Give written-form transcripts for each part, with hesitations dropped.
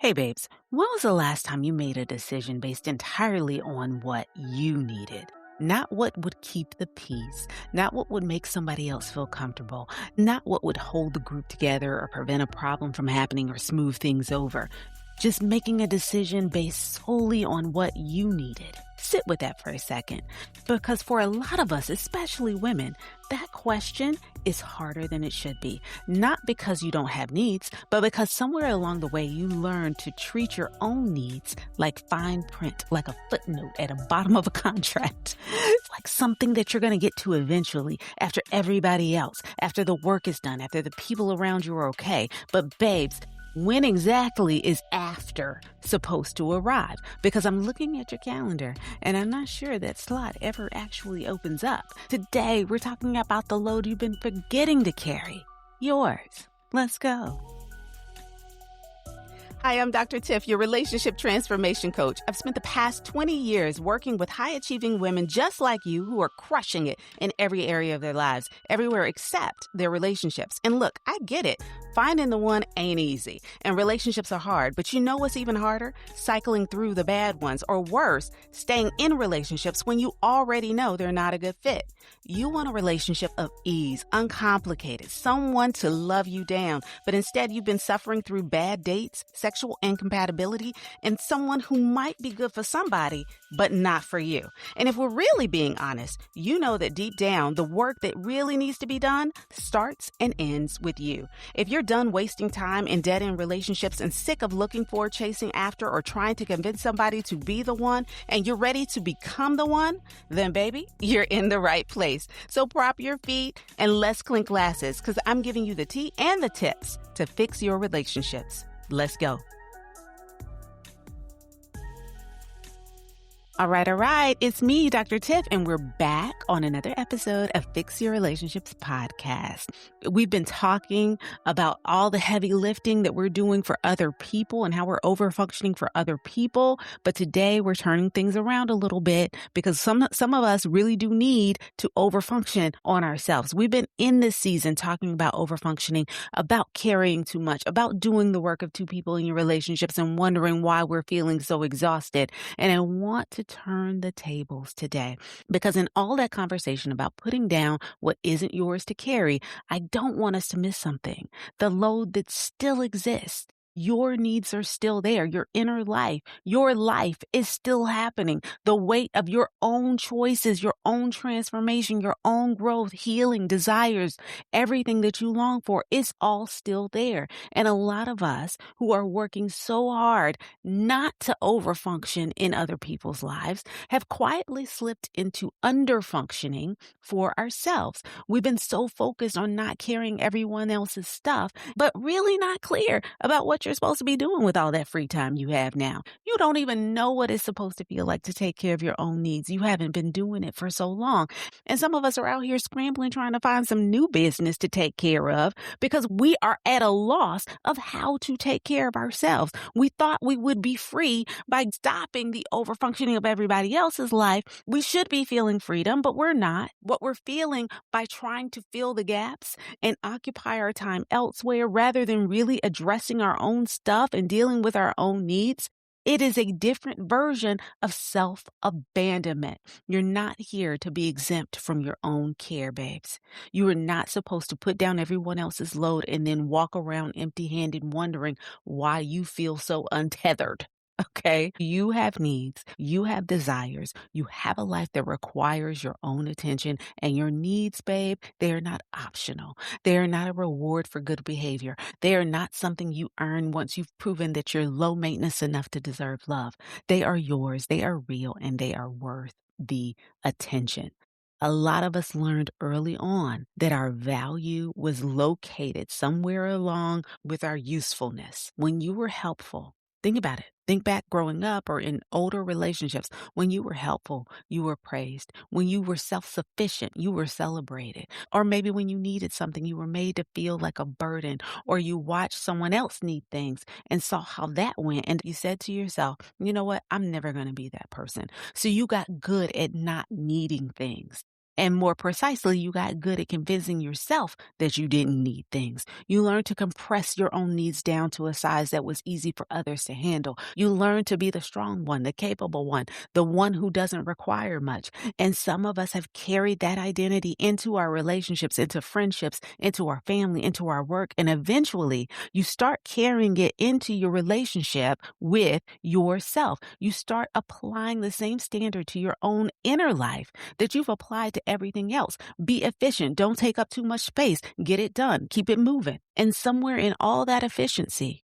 Hey babes, when was the last time you made a decision based entirely on what you needed? Not what would keep the peace, not what would make somebody else feel comfortable, not what would hold the group together or prevent a problem from happening or smooth things over. Just making a decision based solely on what you needed. Sit with that for a second. Because for a lot of us, especially women, that question is harder than it should be. Not because you don't have needs, but because somewhere along the way you learned to treat your own needs like fine print, like a footnote at the bottom of a contract. It's like something that you're going to get to eventually after everybody else, after the work is done, after the people around you are okay. But babes, when exactly is after supposed to arrive? Because I'm looking at your calendar and I'm not sure that slot ever actually opens up. Today, we're talking about the load you've been forgetting to carry. Yours. Let's go. Hi, I'm Dr. Tiff, your relationship transformation coach. I've spent the past 20 years working with high-achieving women just like you who are crushing it in every area of their lives, everywhere except their relationships. And look, I get it. Finding the one ain't easy, and relationships are hard. But you know what's even harder? Cycling through the bad ones, or worse, staying in relationships when you already know they're not a good fit. You want a relationship of ease, uncomplicated, someone to love you down, but instead you've been suffering through bad dates, sexual incompatibility, and someone who might be good for somebody, but not for you. And if we're really being honest, you know that deep down, the work that really needs to be done starts and ends with you. If you're done wasting time in dead-end relationships and sick of looking for, chasing after, or trying to convince somebody to be the one, and you're ready to become the one, then baby, you're in the right place. So prop your feet and let's clink glasses, because I'm giving you the tea and the tips to fix your relationships. Let's go. All right. It's me, Dr. Tiff, and we're back on another episode of Fix Your Relationships podcast. We've been talking about all the heavy lifting that we're doing for other people and how we're overfunctioning for other people. But today we're turning things around a little bit because some of us really do need to overfunction on ourselves. We've been in this season talking about overfunctioning, about carrying too much, about doing the work of two people in your relationships and wondering why we're feeling so exhausted. And I want to turn the tables today because in all that conversation about putting down what isn't yours to carry, I don't want us to miss something. The load that still exists. Your needs are still there. Your inner life, your life is still happening. The weight of your own choices, your own transformation, your own growth, healing, desires, everything that you long for is all still there. And a lot of us who are working so hard not to overfunction in other people's lives have quietly slipped into underfunctioning for ourselves. We've been so focused on not carrying everyone else's stuff, but really not clear about what you're supposed to be doing with all that free time you have now. You don't even know what it's supposed to feel like to take care of your own needs. You haven't been doing it for so long. And some of us are out here scrambling, trying to find some new business to take care of because we are at a loss of how to take care of ourselves. We thought we would be free by stopping the overfunctioning of everybody else's life. We should be feeling freedom, but we're not. What we're feeling by trying to fill the gaps and occupy our time elsewhere rather than really addressing our own stuff and dealing with our own needs, it is a different version of self-abandonment. You're not here to be exempt from your own care, babes. You are not supposed to put down everyone else's load and then walk around empty-handed wondering why you feel so untethered. Okay? You have needs. You have desires. You have a life that requires your own attention, and your needs, babe, they are not optional. They are not a reward for good behavior. They are not something you earn once you've proven that you're low maintenance enough to deserve love. They are yours. They are real, and they are worth the attention. A lot of us learned early on that our value was located somewhere along with our usefulness. When you were helpful, think about it. Think back growing up or in older relationships. When you were helpful, you were praised. When you were self-sufficient, you were celebrated. Or maybe when you needed something, you were made to feel like a burden, or you watched someone else need things and saw how that went. And you said to yourself, you know what? I'm never going to be that person. So you got good at not needing things. And more precisely, you got good at convincing yourself that you didn't need things. You learned to compress your own needs down to a size that was easy for others to handle. You learned to be the strong one, the capable one, the one who doesn't require much. And some of us have carried that identity into our relationships, into friendships, into our family, into our work. And eventually you start carrying it into your relationship with yourself. You start applying the same standard to your own inner life that you've applied to everything else. Be efficient. Don't take up too much space. Get it done. Keep it moving. And somewhere in all that efficiency,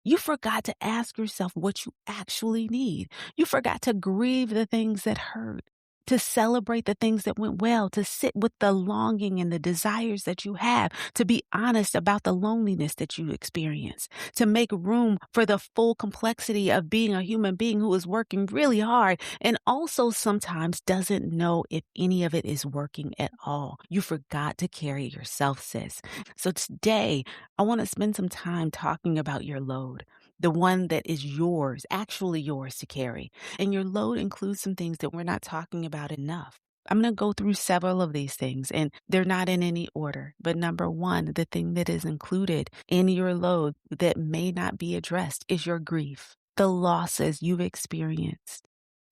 you forgot to ask yourself what you actually need. You forgot to grieve the things that hurt, to celebrate the things that went well, to sit with the longing and the desires that you have, to be honest about the loneliness that you experience, to make room for the full complexity of being a human being who is working really hard and also sometimes doesn't know if any of it is working at all. You forgot to carry yourself, sis. So today, I want to spend some time talking about your load, the one that is yours, actually yours to carry. And your load includes some things that we're not talking about enough. I'm going to go through several of these things, and they're not in any order. But number one, the thing that is included in your load that may not be addressed is your grief, the losses you've experienced,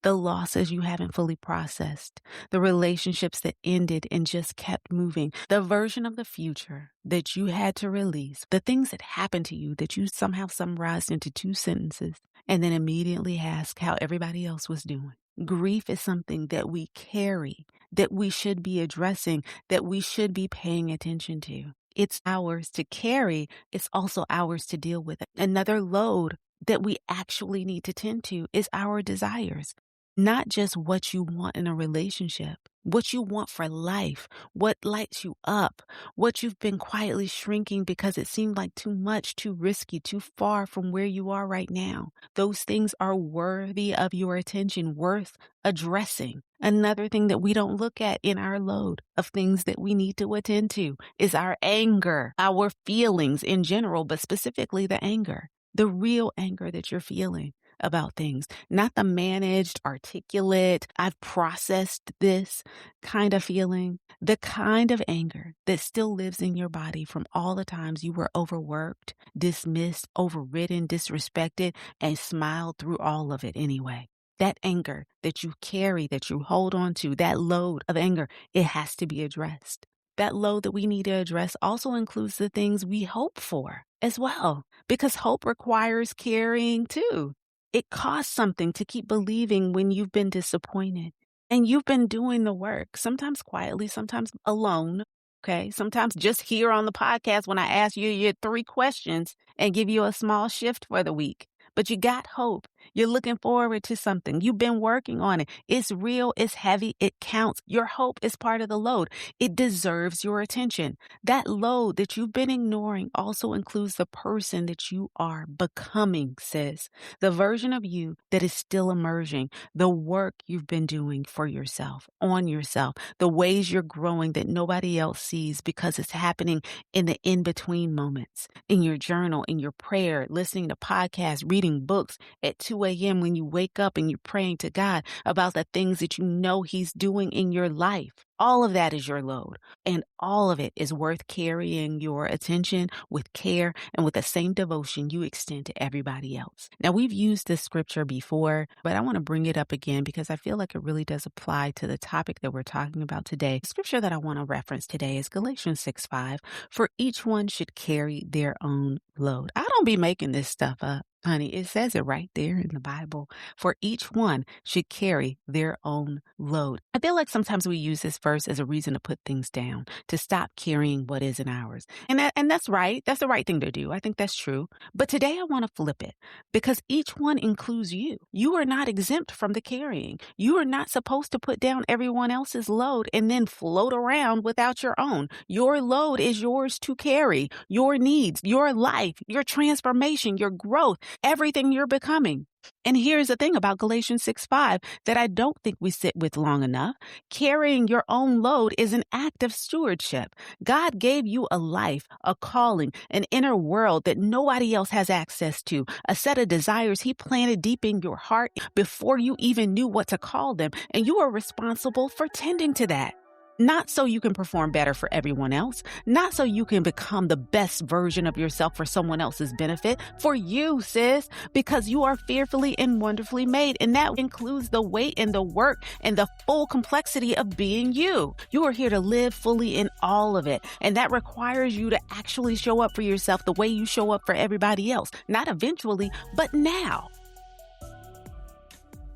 the losses you haven't fully processed, the relationships that ended and just kept moving, the version of the future that you had to release, the things that happened to you that you somehow summarized into 2 sentences and then immediately ask how everybody else was doing. Grief is something that we carry, that we should be addressing, that we should be paying attention to. It's ours to carry. It's also ours to deal with. Another load that we actually need to tend to is our desires. Not just what you want in a relationship, what you want for life, what lights you up, what you've been quietly shrinking because it seemed like too much, too risky, too far from where you are right now. Those things are worthy of your attention, worth addressing. Another thing that we don't look at in our load of things that we need to attend to is our anger, our feelings in general, but specifically the anger, the real anger that you're feeling about things, not the managed, articulate, I've processed this kind of feeling, the kind of anger that still lives in your body from all the times you were overworked, dismissed, overridden, disrespected, and smiled through all of it anyway. That anger that you carry, that you hold on to, that load of anger, it has to be addressed. That load that we need to address also includes the things we hope for as well, because hope requires carrying too. It costs something to keep believing when you've been disappointed. And you've been doing the work, sometimes quietly, sometimes alone, okay? Sometimes just here on the podcast when I ask you your 3 questions and give you a small shift for the week. But you got hope. You're looking forward to something. You've been working on it. It's real. It's heavy. It counts. Your hope is part of the load. It deserves your attention. That load that you've been ignoring also includes the person that you are becoming, sis. The version of you that is still emerging. The work you've been doing for yourself, on yourself. The ways you're growing that nobody else sees because it's happening in the in-between moments. In your journal, in your prayer, listening to podcasts, reading books at 2 a.m. when you wake up and you're praying to God about the things that you know He's doing in your life. All of that is your load, and all of it is worth carrying your attention with care and with the same devotion you extend to everybody else. Now, we've used this scripture before, but I want to bring it up again because I feel like it really does apply to the topic that we're talking about today. The scripture that I want to reference today is Galatians 6:5. For each one should carry their own load. I don't be making this stuff up. Honey, it says it right there in the Bible. For each one should carry their own load. I feel like sometimes we use this verse as a reason to put things down, to stop carrying what isn't ours. And that's right. That's the right thing to do. I think that's true. But today I want to flip it because each one includes you. You are not exempt from the carrying. You are not supposed to put down everyone else's load and then float around without your own. Your load is yours to carry. Your needs, your life, your transformation, your growth. everything you're becoming. And here's the thing about Galatians 6:5 that I don't think we sit with long enough. Carrying your own load is an act of stewardship. God gave you a life, a calling, an inner world that nobody else has access to, a set of desires He planted deep in your heart before you even knew what to call them. And you are responsible for tending to that. Not so you can perform better for everyone else, not so you can become the best version of yourself for someone else's benefit, for you, sis, because you are fearfully and wonderfully made. And that includes the weight and the work and the full complexity of being you. You are here to live fully in all of it. And that requires you to actually show up for yourself the way you show up for everybody else, not eventually, but now.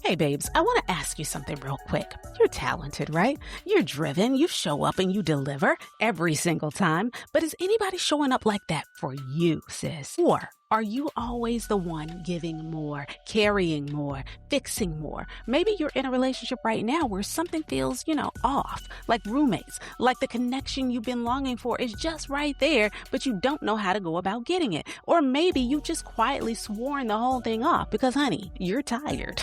Hey, babes, I want to ask you something real quick. You're talented, right? You're driven. You show up and you deliver every single time. But is anybody showing up like that for you, sis? Or are you always the one giving more, carrying more, fixing more? Maybe you're in a relationship right now where something feels, off, like roommates, like the connection you've been longing for is just right there, but you don't know how to go about getting it. Or maybe you just quietly sworn the whole thing off because, honey, you're tired.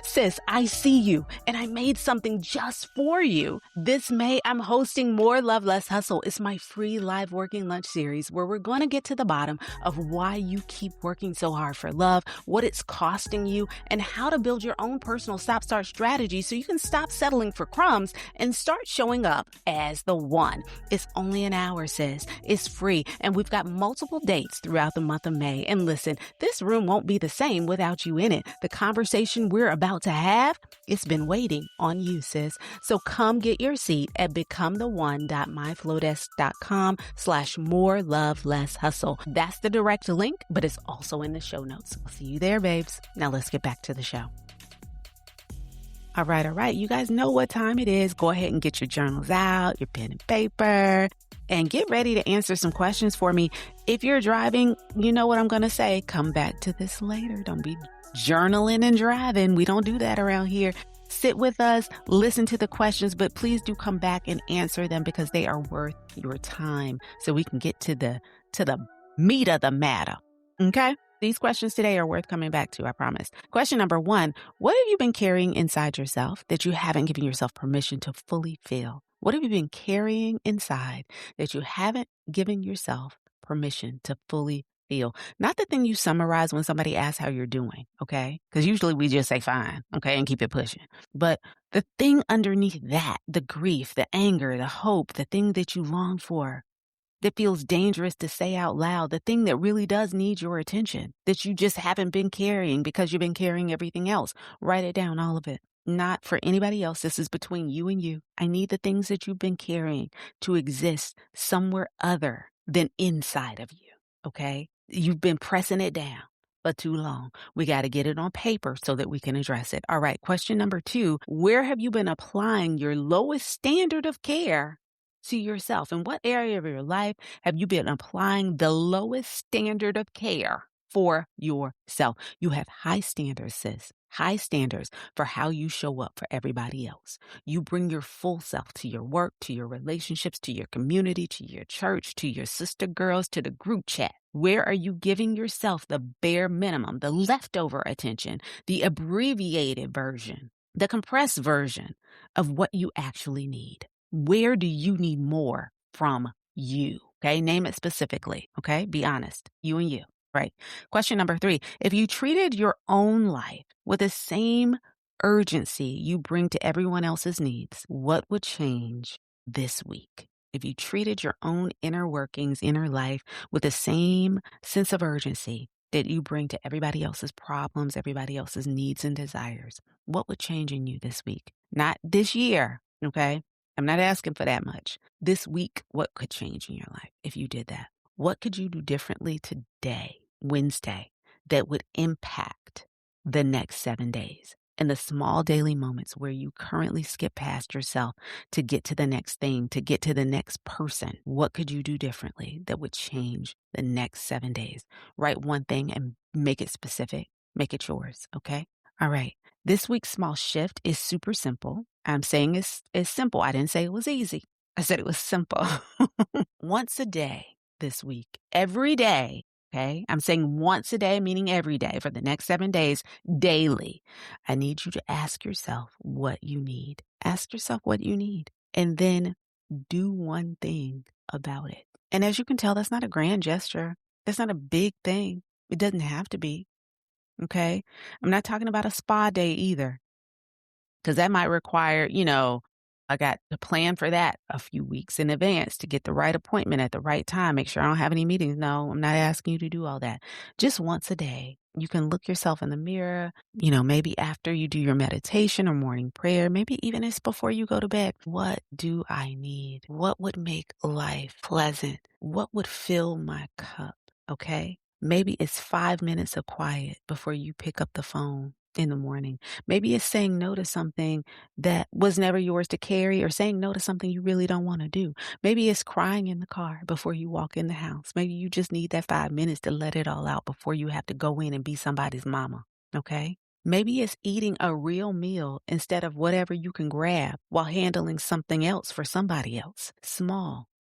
Sis, I see you, and I made something just for you. This May, I'm hosting More Love, Less Hustle. It's my free live working lunch series where we're going to get to the bottom of why you keep working so hard for love, what it's costing you, and how to build your own personal stop-start strategy so you can stop settling for crumbs and start showing up as the one. It's only an hour, sis. It's free, and we've got multiple dates throughout the month of May. And listen, this room won't be the same without you in it. The conversation we're about to have, it's been waiting on you, sis. So come get your seat at becometheone.myflowdesk.com/more love, less hustle. That's the direct link, but it's also in the show notes. I'll see you there, babes. Now let's get back to the show. All right. You guys know what time it is. Go ahead and get your journals out, your pen and paper, and get ready to answer some questions for me. If you're driving, you know what I'm going to say. Come back to this later. Don't be journaling and driving. We don't do that around here. Sit with us, listen to the questions, but please do come back and answer them because they are worth your time so we can get to the meat of the matter. Okay? These questions today are worth coming back to, I promise. Question number 1, what have you been carrying inside yourself that you haven't given yourself permission to fully feel? What have you been carrying inside that you haven't given yourself permission to fully feel? Not the thing you summarize when somebody asks how you're doing, okay? Because usually we just say fine, okay, and keep it pushing. But the thing underneath that, the grief, the anger, the hope, the thing that you long for, that feels dangerous to say out loud, the thing that really does need your attention, that you just haven't been carrying because you've been carrying everything else. Write it down, all of it. Not for anybody else. This is between you and you. I need the things that you've been carrying to exist somewhere other than inside of you, okay? You've been pressing it down for too long. We got to get it on paper so that we can address it. All right, question number 2, where have you been applying your lowest standard of care to yourself? In what area of your life have you been applying the lowest standard of care for yourself? You have high standards, sis. High standards for how you show up for everybody else. You bring your full self to your work, to your relationships, to your community, to your church, to your sister girls, to the group chat. Where are you giving yourself the bare minimum, the leftover attention, the abbreviated version, the compressed version of what you actually need? Where do you need more from you? Okay, name it specifically. Okay, be honest, you and you. Right. Question number 3, if you treated your own life with the same urgency you bring to everyone else's needs, what would change this week? If you treated your own inner workings, inner life with the same sense of urgency that you bring to everybody else's problems, everybody else's needs and desires, what would change in you this week? Not this year, okay? I'm not asking for that much. This week, what could change in your life if you did that? What could you do differently today, Wednesday, that would impact the next 7 days? And the small daily moments where you currently skip past yourself to get to the next thing, to get to the next person. What could you do differently that would change the next 7 days? Write one thing and make it specific. Make it yours, okay? All right. This week's small shift is super simple. I'm saying it's simple. I didn't say it was easy. I said it was simple. Once a day this week, every day, Okay. I'm saying once a day, meaning every day for the next 7 days, daily. I need you to ask yourself what you need. Ask yourself what you need and then do one thing about it. And as you can tell, that's not a grand gesture. That's not a big thing. It doesn't have to be. Okay. I'm not talking about a spa day either, because that might require, I got to plan for that a few weeks in advance to get the right appointment at the right time, make sure I don't have any meetings. No, I'm not asking you to do all that. Just once a day, you can look yourself in the mirror, maybe after you do your meditation or morning prayer, maybe even it's before you go to bed. What do I need? What would make life pleasant? What would fill my cup? Okay. Maybe it's 5 minutes of quiet before you pick up the phone in the morning. Maybe it's saying no to something that was never yours to carry, or saying no to something you really don't want to do. Maybe it's crying in the car before you walk in the house. Maybe you just need that 5 minutes to let it all out before you have to go in and be somebody's mama. Okay. Maybe it's eating a real meal instead of whatever you can grab while handling something else for somebody else.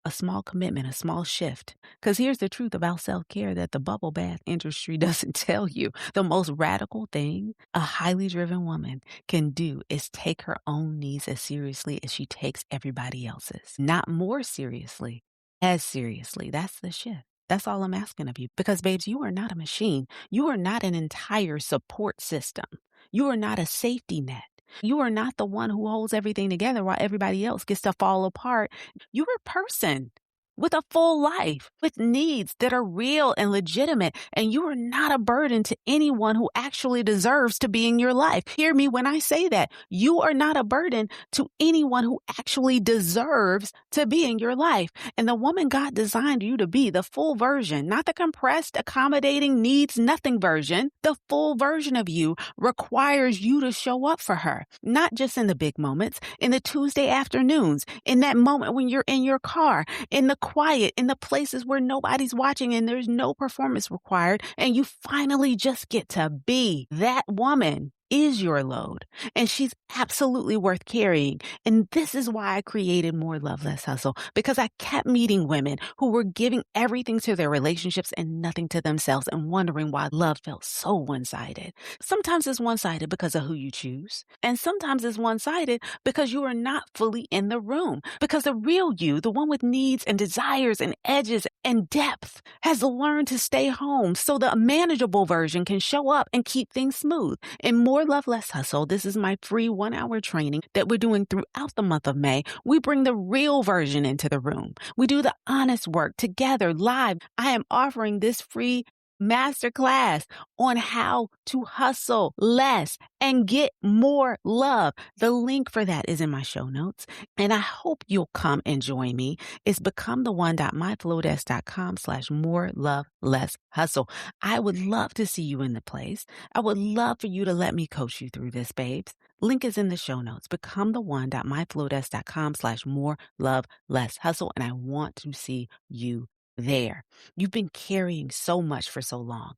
A small commitment, a small shift. Because here's the truth about self-care that the bubble bath industry doesn't tell you. The most radical thing a highly driven woman can do is take her own needs as seriously as she takes everybody else's. Not more seriously, as seriously. That's the shift. That's all I'm asking of you. Because, babes, you are not a machine. You are not an entire support system. You are not a safety net. You are not the one who holds everything together while everybody else gets to fall apart. You're a person with a full life, with needs that are real and legitimate, and you are not a burden to anyone who actually deserves to be in your life. Hear me when I say that. You are not a burden to anyone who actually deserves to be in your life. And the woman God designed you to be, the full version, not the compressed, accommodating, needs nothing version, the full version of you requires you to show up for her, not just in the big moments, in the Tuesday afternoons, in that moment when you're in your car, in the quiet, in the places where nobody's watching and there's no performance required, and you finally just get to be. That woman is your load, and she's absolutely worth carrying. And this is why I created More Love, Less Hustle, because I kept meeting women who were giving everything to their relationships and nothing to themselves, and wondering why love felt so one-sided. Sometimes it's one-sided because of who you choose, and sometimes it's one-sided because you are not fully in the room, because the real you, the one with needs and desires and edges and depth, has learned to stay home so the manageable version can show up and keep things smooth. And More Love, Less Hustle, this is my free 1-hour training that we're doing throughout the month of May. We bring the real version into the room. We do the honest work together live. I am offering this free masterclass on how to hustle less and get more love. The link for that is in my show notes, and I hope you'll come and join me. It's becometheone.myflowdesk.com/more love less hustle. I would love to see you in the place. I would love for you to let me coach you through this, babes. Link is in the show notes, becometheone.myflowdesk.com/more love less hustle, and I want to see you there. You've been carrying so much for so long.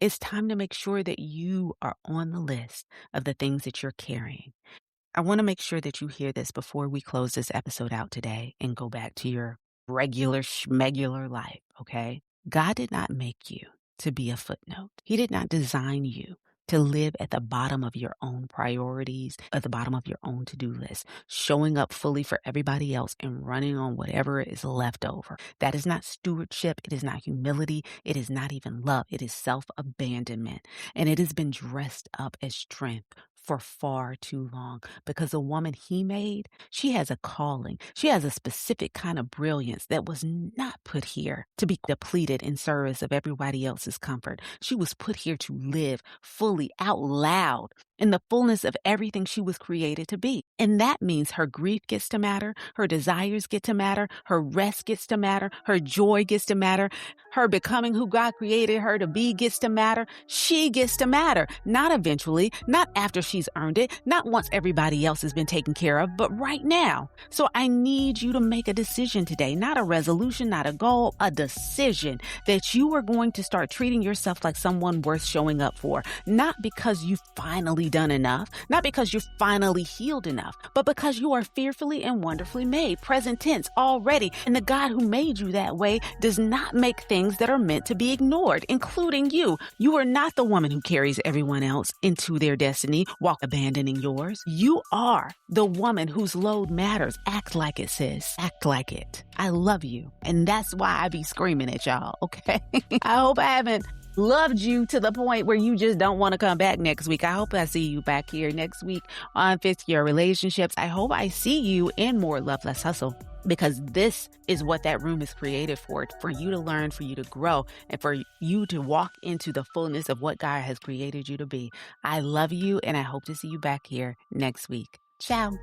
It's time to make sure that you are on the list of the things that you're carrying. I want to make sure that you hear this before we close this episode out today and go back to your regular schmegular life, okay? God did not make you to be a footnote. He did not design you to live at the bottom of your own priorities, at the bottom of your own to-do list, showing up fully for everybody else and running on whatever is left over. That is not stewardship. It is not humility. It is not even love. It is self-abandonment. And it has been dressed up as strength for far too long, because the woman he made, she has a calling. She has a specific kind of brilliance that was not put here to be depleted in service of everybody else's comfort. She was put here to live fully out loud in the fullness of everything she was created to be. And that means her grief gets to matter, her desires get to matter, her rest gets to matter, her joy gets to matter, her becoming who God created her to be gets to matter. She gets to matter, not eventually, not after she's earned it, not once everybody else has been taken care of, but right now. So I need you to make a decision today, not a resolution, not a goal, a decision that you are going to start treating yourself like someone worth showing up for, not because you finally done enough, not because you're finally healed enough, but because you are fearfully and wonderfully made, present tense, already. And the God who made you that way does not make things that are meant to be ignored, including you. You are not the woman who carries everyone else into their destiny while abandoning yours. You are the woman whose load matters. Act like it, sis. Act like it. I love you. And that's why I be screaming at y'all, okay? I hope I haven't loved you to the point where you just don't want to come back next week. I hope I see you back here next week on Fix Your Relationships. I hope I see you in more Love, Less Hustle, because this is what that room is created for you to learn, for you to grow, and for you to walk into the fullness of what God has created you to be. I love you, and I hope to see you back here next week. Ciao.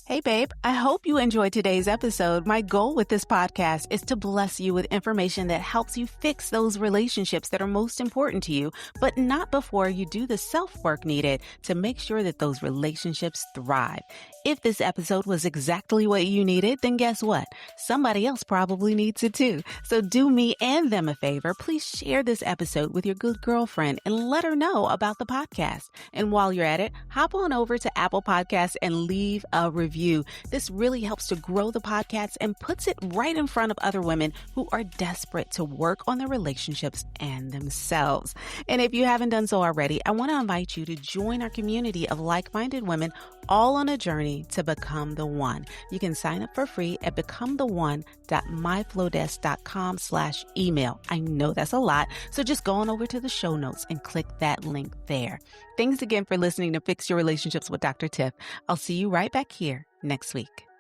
Hey, babe, I hope you enjoyed today's episode. My goal with this podcast is to bless you with information that helps you fix those relationships that are most important to you, but not before you do the self-work needed to make sure that those relationships thrive. If this episode was exactly what you needed, then guess what? Somebody else probably needs it too. So do me and them a favor. Please share this episode with your good girlfriend and let her know about the podcast. And while you're at it, hop on over to Apple Podcasts and leave a review. This really helps to grow the podcast and puts it right in front of other women who are desperate to work on their relationships and themselves. And if you haven't done so already, I want to invite you to join our community of like-minded women all on a journey to become the one. You can sign up for free at becometheone.myflowdesk.com/email. I know that's a lot, so just go on over to the show notes and click that link there. Thanks again for listening to Fix Your Relationships with Dr. Tiff. I'll see you right back here next week.